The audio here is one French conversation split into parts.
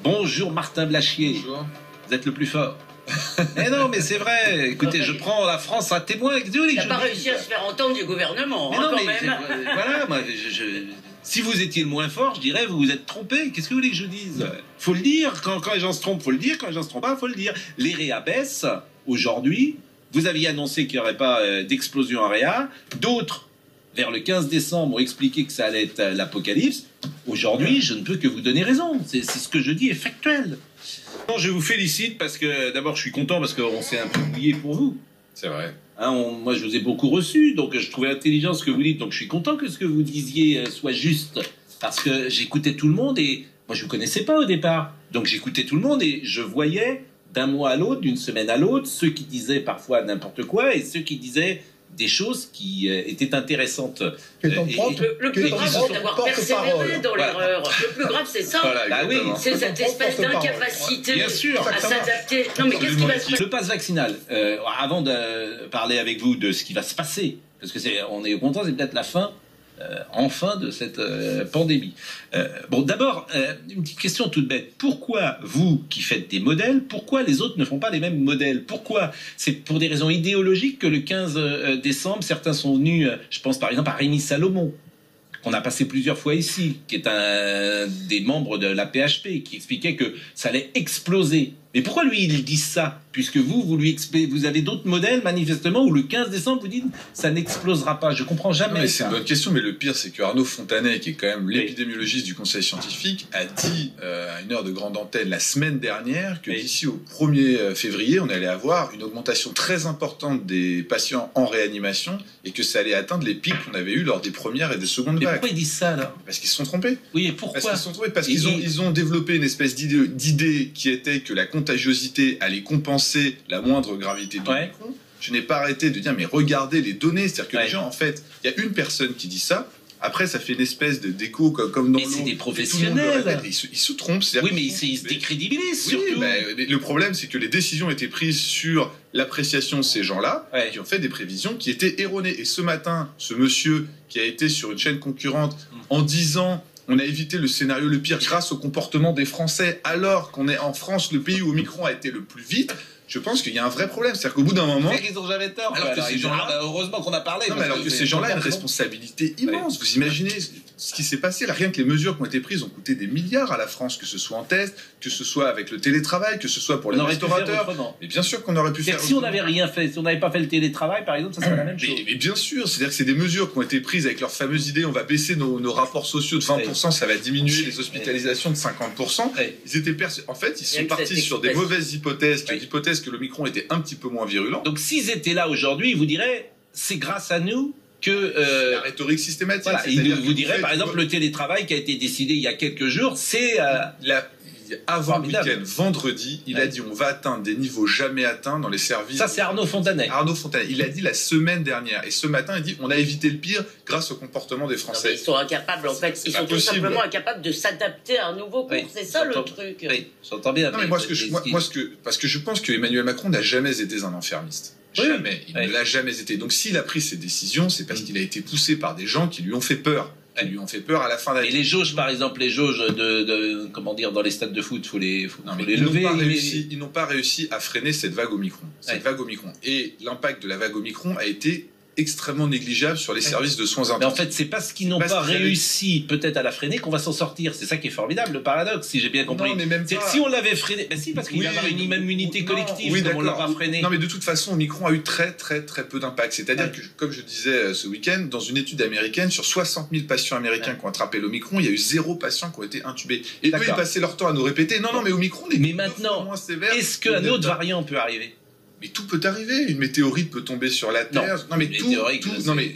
Bonjour Martin Blachier. Bonjour. Vous êtes le plus fort. Mais non, mais c'est vrai. Écoutez, je prends la France à témoin. Il n'a pas réussi à se faire entendre du gouvernement, mais hein, non, quand mais même. voilà, moi, si vous étiez le moins fort, je dirais vous vous êtes trompé. Qu'est-ce que vous voulez que je dise? Faut le dire. Quand les gens se trompent, faut le dire. Quand les gens se trompent pas, faut le dire. Les réa baissent. Aujourd'hui, vous aviez annoncé qu'il n'y aurait pas d'explosion en réa. D'autres, vers le 15 décembre, ont expliqué que ça allait être l'apocalypse. Aujourd'hui, je ne peux que vous donner raison. C'est ce que je dis est factuel. Non, je vous félicite parce que, d'abord, je suis content parce qu'on s'est un peu mouillé pour vous. C'est vrai. Hein, moi, je vous ai beaucoup reçu, donc je trouvais intelligent ce que vous dites. Donc, je suis content que ce que vous disiez soit juste parce que j'écoutais tout le monde et moi, je vous connaissais pas au départ. Donc, j'écoutais tout le monde et je voyais d'un mois à l'autre, d'une semaine à l'autre, ceux qui disaient parfois n'importe quoi et ceux qui disaient des choses qui étaient intéressantes. Le plus grave, c'est d'avoir persévéré dans l'erreur. Le plus grave, c'est ça. Voilà, bah oui. C'est cette espèce d'incapacité Bien sûr. à s'adapter. Non, mais qu'est-ce qui va se passer? Le pass vaccinal, avant de parler avec vous de ce qui va se passer, parce que on est content, c'est peut-être la fin, enfin, de cette pandémie. Bon, d'abord, une petite question toute bête. Pourquoi vous, qui faites des modèles, pourquoi les autres ne font pas les mêmes modèles? Pourquoi? C'est pour des raisons idéologiques que le 15 décembre, certains sont venus, je pense par exemple à Rémi Salomon, qu'on a passé plusieurs fois ici, qui est un des membres de la PHP, qui expliquait que ça allait exploser. Mais pourquoi lui, il dit ça? Puisque vous avez d'autres modèles, manifestement, où le 15 décembre, vous dites ça n'explosera pas. Je comprends jamais. Non, mais c'est une bonne question, mais le pire, c'est que Arnaud Fontanet, qui est quand même l'épidémiologiste du Conseil scientifique, a dit à une heure de grande antenne la semaine dernière que d'ici au 1er février, on allait avoir une augmentation très importante des patients en réanimation et que ça allait atteindre les pics qu'on avait eus lors des premières et des secondes vagues. Pourquoi ils disent ça, alors? Parce qu'ils se sont trompés. Oui, et pourquoi? Parce qu'ils se sont trompés, parce qu'ils ont développé une espèce d'idée qui était que la contagiosité allait compenser la moindre gravité du micron. Je n'ai pas arrêté de dire, mais regardez les données. C'est-à-dire que les gens, en fait, il y a une personne qui dit ça. Après, ça fait une espèce d'écho comme dans l'eau. Mais c'est des professionnels. Ils se trompent. Oui, mais ils se décrédibilisent, surtout. Oui, mais le problème, c'est que les décisions étaient prises sur l'appréciation de ces gens-là, qui ont fait des prévisions qui étaient erronées. Et ce matin, ce monsieur qui a été sur une chaîne concurrente en disant... On a évité le scénario le pire grâce au comportement des Français, alors qu'on est en France, le pays où Omicron a été le plus vite. Je pense qu'il y a un vrai problème. C'est-à-dire qu'au bout d'un moment... Ils n'ont jamais tort. Alors que ces gens-là... heureusement qu'on a parlé. Non, mais alors que ces gens-là ont une responsabilité immense. Vous imaginez ce qui s'est passé là, rien que les mesures qui ont été prises ont coûté des milliards à la France, que ce soit en tests, que ce soit avec le télétravail, que ce soit pour les restaurateurs. Mais bien sûr qu'on aurait pu faire... Si on n'avait rien fait, si on n'avait pas fait le télétravail, par exemple, ça serait la même chose. Mais bien sûr, c'est-à-dire que c'est des mesures qui ont été prises avec leur fameuse idée, on va baisser nos rapports sociaux de 20%, ça va diminuer les hospitalisations de 50%. Ils étaient en fait, ils sont partis sur des mauvaises hypothèses, l'hypothèse que l'Omicron était un petit peu moins virulent. Donc s'ils étaient là aujourd'hui, ils vous diraient, c'est grâce à nous que... la rhétorique systématique. Voilà, il vous dirait, par exemple, le télétravail qui a été décidé il y a quelques jours, c'est... Avant le week-end, vendredi, il a dit on va atteindre des niveaux jamais atteints dans les services. Ça, c'est Arnaud Fontanet. Arnaud Fontanet. Il a dit la semaine dernière. Et ce matin, il dit on a évité le pire grâce au comportement des Français. Non, ils sont incapables, en fait. Ils sont tout simplement incapables de s'adapter à un nouveau cours. C'est ça le truc. Oui, j'entends bien. Non, mais parce que je pense que Emmanuel Macron n'a jamais été un enfermiste. Jamais. Il ne l'a jamais été. Donc s'il a pris ces décisions, c'est parce qu'il a été poussé par des gens qui lui ont fait peur. Qui lui ont fait peur à la fin d'année. Et les jauges, par exemple, les jauges comment dire, dans les stades de foot, faut les lever. Ils n'ont pas réussi à freiner cette vague Omicron. Et l'impact de la vague Omicron a été extrêmement négligeable sur les services de soins intensifs. Mais en fait, c'est parce qu'ils n'ont pas réussi peut-être à la freiner qu'on va s'en sortir. C'est ça qui est formidable, le paradoxe, si j'ai bien compris. Non, mais même pas... Si on l'avait freiné, ben si, parce qu'il va y avoir une immunité collective, comme on l'aura freiné. Non, mais de toute façon, Omicron a eu très peu d'impact. C'est-à-dire que, comme je disais ce week-end, dans une étude américaine, sur 60 000 patients américains qui ont attrapé l'Omicron, il y a eu 0 patients qui ont été intubés. Et eux, ils passaient leur temps à nous répéter, non, mais Omicron est moins sévère. Est-ce qu'un autre variant peut arriver? Mais tout peut arriver. Une météorite peut tomber sur la Terre. Non, mais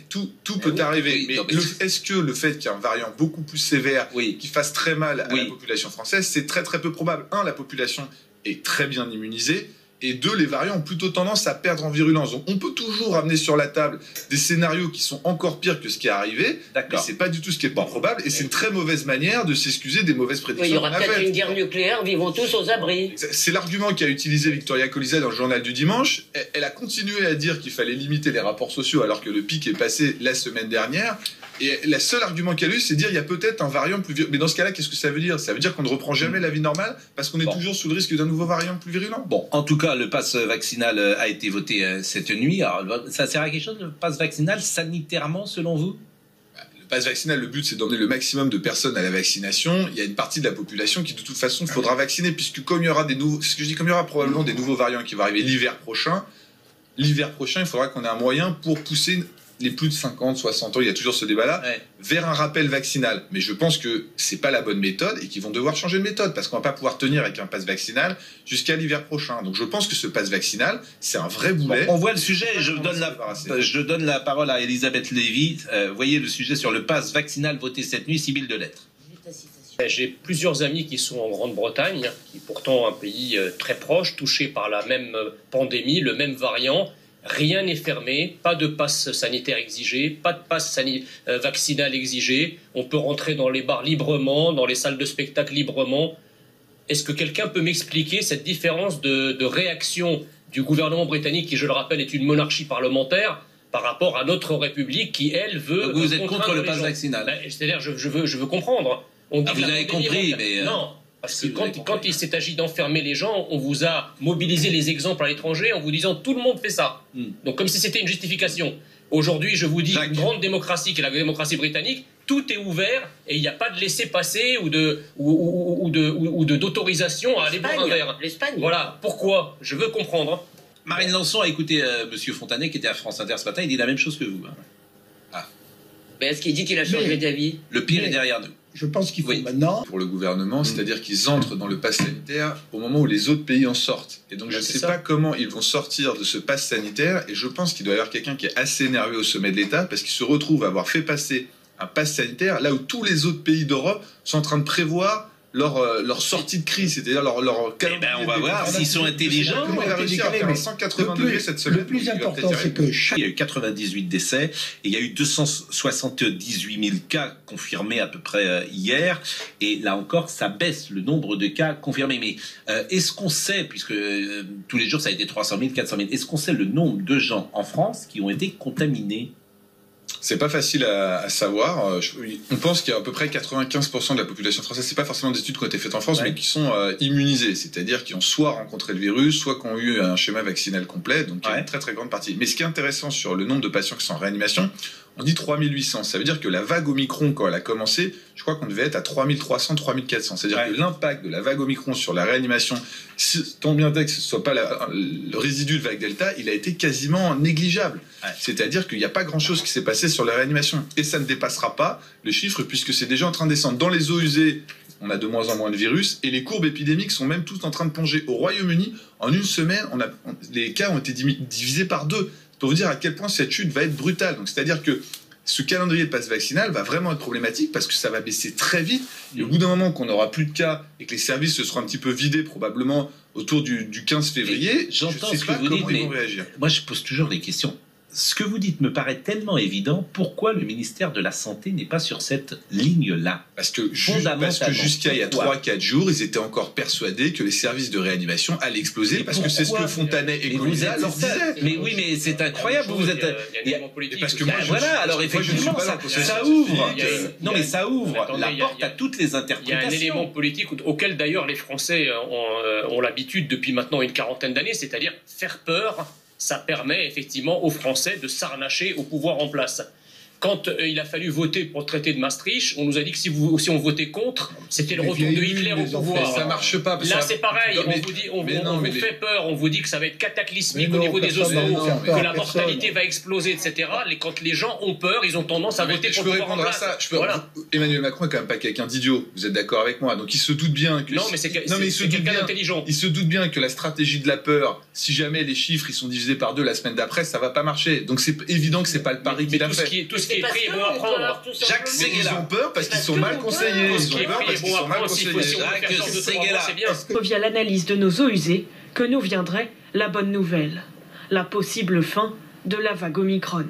tout peut arriver. Mais est-ce que le fait qu'il y ait un variant beaucoup plus sévère qui fasse très mal à la population française, c'est très peu probable. Un, la population est très bien immunisée. Et deux, les variants ont plutôt tendance à perdre en virulence. Donc, on peut toujours amener sur la table des scénarios qui sont encore pires que ce qui est arrivé, mais c'est pas du tout ce qui est pas probable, et c'est une très mauvaise manière de s'excuser des mauvaises prédictions. Il y aura peut-être une guerre nucléaire, vivons tous aux abris. C'est l'argument qu'a utilisé Victoria Colisa dans le journal du dimanche. Elle a continué à dire qu'il fallait limiter les rapports sociaux alors que le pic est passé la semaine dernière. Et le seul argument qu'il y a eu, c'est de dire il y a peut-être un variant plus virulent. Mais dans ce cas-là, qu'est-ce que ça veut dire? Ça veut dire qu'on ne reprend jamais la vie normale parce qu'on est toujours sous le risque d'un nouveau variant plus virulent. Bon, en tout cas, le pass vaccinal a été voté cette nuit. Alors, ça sert à quelque chose, le pass vaccinal, sanitairement, selon vous? Le pass vaccinal, le but, c'est d'emmener le maximum de personnes à la vaccination. Il y a une partie de la population qui, de toute façon, il faudra vacciner, puisque comme il y aura des nouveaux, ce que je dis, comme il y aura probablement des nouveaux variants qui vont arriver l'hiver prochain, il faudra qu'on ait un moyen pour pousser les plus de 50, 60 ans, il y a toujours ce débat-là, vers un rappel vaccinal. Mais je pense que c'est pas la bonne méthode et qu'ils vont devoir changer de méthode parce qu'on va pas pouvoir tenir avec un pass vaccinal jusqu'à l'hiver prochain. Donc je pense que ce pass vaccinal, c'est un vrai boulet. Bon, on voit le sujet, je donne la parole à Elisabeth Lévy. Voyez le sujet sur le pass vaccinal voté cette nuit, Sybille Delettre. J'ai plusieurs amis qui sont en Grande-Bretagne, qui est pourtant un pays très proche, touché par la même pandémie, le même variant. Rien n'est fermé, pas de passe sanitaire exigé, pas de passe vaccinal exigé. On peut rentrer dans les bars librement, dans les salles de spectacle librement. Est-ce que quelqu'un peut m'expliquer cette différence de réaction du gouvernement britannique, qui, je le rappelle, est une monarchie parlementaire, par rapport à notre République qui, elle, veut... Donc vous êtes contre le pass vaccinal? C'est-à-dire, je veux comprendre. On dit vous avez compris, mais... Non. Parce que quand il s'est agi d'enfermer les gens, on vous a mobilisé les exemples à l'étranger en vous disant tout le monde fait ça. Donc comme si c'était une justification. Aujourd'hui, je vous dis, une grande démocratie qui est la démocratie britannique, tout est ouvert et il n'y a pas de laisser-passer ou d'autorisation à aller boire un verre. L'Espagne. Voilà. Pourquoi? Je veux comprendre. Marine Lançon a écouté Monsieur Fontanet qui était à France Inter ce matin, il dit la même chose que vous. Mais est-ce qu'il dit qu'il a changé d'avis? Le pire est derrière nous. Je pense qu'il faut maintenant... Pour le gouvernement, c'est-à-dire qu'ils entrent dans le pass sanitaire au moment où les autres pays en sortent. Et donc je ne sais pas comment ils vont sortir de ce pass sanitaire, et je pense qu'il doit y avoir quelqu'un qui est assez énervé au sommet de l'État, parce qu'il se retrouve à avoir fait passer un pass sanitaire là où tous les autres pays d'Europe sont en train de prévoir leur sortie de crise, c'est-à-dire leur on va voir s'ils sont intelligents. Comment il a réussi à faire un 180 degrés cette semaine. Le plus important, c'est que il y a eu 98 décès et il y a eu 278 000 cas confirmés à peu près hier. Et là encore, ça baisse le nombre de cas confirmés. Mais est-ce qu'on sait, puisque tous les jours ça a été 300 000, 400 000, est-ce qu'on sait le nombre de gens en France qui ont été contaminés? C'est pas facile à savoir. On pense qu'il y a à peu près 95% de la population française, c'est pas forcément des études qui ont été faites en France, mais qui sont immunisés, c'est-à-dire qui ont soit rencontré le virus, soit qui ont eu un schéma vaccinal complet, donc il y a une très très grande partie. Mais ce qui est intéressant sur le nombre de patients qui sont en réanimation, on dit 3800. Ça veut dire que la vague Omicron, quand elle a commencé, je crois qu'on devait être à 3300, 3400. C'est-à-dire que l'impact de la vague Omicron sur la réanimation, tant bien que ce ne soit pas le résidu de vague Delta, il a été quasiment négligeable. C'est-à-dire qu'il n'y a pas grand-chose qui s'est passé sur la réanimation. Et ça ne dépassera pas le chiffre, puisque c'est déjà en train de descendre. Dans les eaux usées, on a de moins en moins de virus, et les courbes épidémiques sont même toutes en train de plonger. Au Royaume-Uni, en une semaine, les cas ont été divisés par 2. Pour vous dire à quel point cette chute va être brutale. Donc, c'est-à-dire que ce calendrier de passe vaccinal va vraiment être problématique parce que ça va baisser très vite. Et au bout d'un moment qu'on n'aura plus de cas et que les services se seront un petit peu vidés probablement autour du 15 février, j'entends ce que vous dites, mais moi je pose toujours des questions. Ce que vous dites me paraît tellement évident. Pourquoi le ministère de la Santé n'est pas sur cette ligne-là? Parce que jusqu'à il y a 3-4 jours, ils étaient encore persuadés que les services de réanimation allaient exploser, parce que c'est ce que Fontanet et Colisa leur disaient. Mais oui, mais c'est incroyable. Vous êtes... Parce que moi, voilà, alors effectivement, ça ouvre. Non, mais ça ouvre la porte à toutes les interprétations. Il y a un élément politique auquel d'ailleurs les Français ont l'habitude depuis maintenant une quarantaine d'années, c'est-à-dire faire peur. Ça permet effectivement aux Français de s'arnacher au pouvoir en place. Quand il a fallu voter pour le traité de Maastricht, on nous a dit que si on votait contre, c'était le retour de Hitler au pouvoir. Ça marche pas. Là, c'est pareil. On vous fait peur, on vous dit que ça va être cataclysmique au niveau des osmos, que la mortalité va exploser, etc. Quand les gens ont peur, ils ont tendance à voter pour le pouvoir en place. Emmanuel Macron est quand même pas quelqu'un d'idiot. Vous êtes d'accord avec moi? Donc il se doute bien que... Non, mais c'est quelqu'un d'intelligent. Il se doute bien que la stratégie de la peur, si jamais les chiffres ils sont divisés par 2 la semaine d'après, ça va pas marcher. Donc c'est évident que c'est pas le pari qu'il a fait. Qui est pris est bon à prendre. Jacques Séguéla. Ils ont peur parce qu'ils sont mal conseillés. Ils ont peur parce qu'ils sont mal conseillés. Jacques Séguéla. Via l'analyse de nos eaux usées, que nous viendrait la bonne nouvelle, la possible fin de la vague Omicron.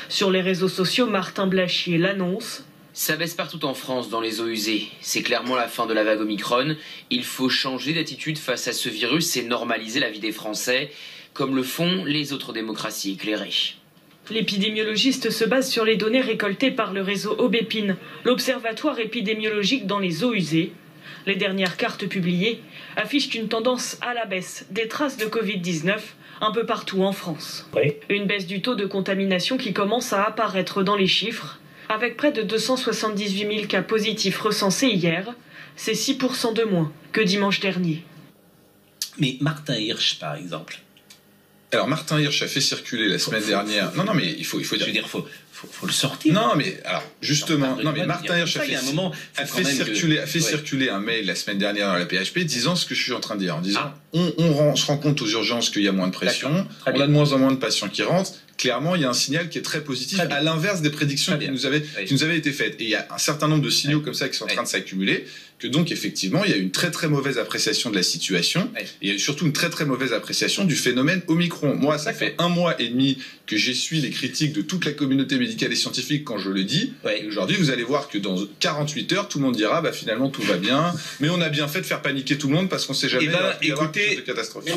Sur les réseaux sociaux, Martin Blachier l'annonce. Ça baisse partout en France dans les eaux usées. C'est clairement la fin de la vague Omicron. Il faut changer d'attitude face à ce virus et normaliser la vie des Français, comme le font les autres démocraties éclairées. L'épidémiologiste se base sur les données récoltées par le réseau Aubépine, l'observatoire épidémiologique dans les eaux usées. Les dernières cartes publiées affichent une tendance à la baisse des traces de Covid-19 un peu partout en France. Oui. Une baisse du taux de contamination qui commence à apparaître dans les chiffres, avec près de 278 000 cas positifs recensés hier. C'est 6% de moins que dimanche dernier. Mais Martin Hirsch, par exemple. Alors, Martin Hirsch a fait circuler la semaine dernière. Non, mais il faut dire. Je veux dire, faut le sortir. Non, mais alors, justement, Martin Hirsch a fait circuler un mail la semaine dernière à la PHP disant ce que je suis en train de dire. En disant, on se rend compte aux urgences qu'il y a moins de pression, on a de moins en moins de patients qui rentrent. Clairement, il y a un signal qui est très positif, à l'inverse des prédictions qui nous avaient été faites. Et il y a un certain nombre de signaux comme ça qui sont en train de s'accumuler, que donc effectivement, il y a une très très mauvaise appréciation de la situation, et il y a surtout une très très mauvaise appréciation du phénomène Omicron. Moi, ça fait 1 mois et demi que j'essuie les critiques de toute la communauté médicale et scientifique quand je le dis. Et aujourd'hui, vous allez voir que dans 48 heures, tout le monde dira, finalement, tout va bien, mais on a bien fait de faire paniquer tout le monde parce qu'on ne sait jamais, il va y avoir quelque chose de catastrophique.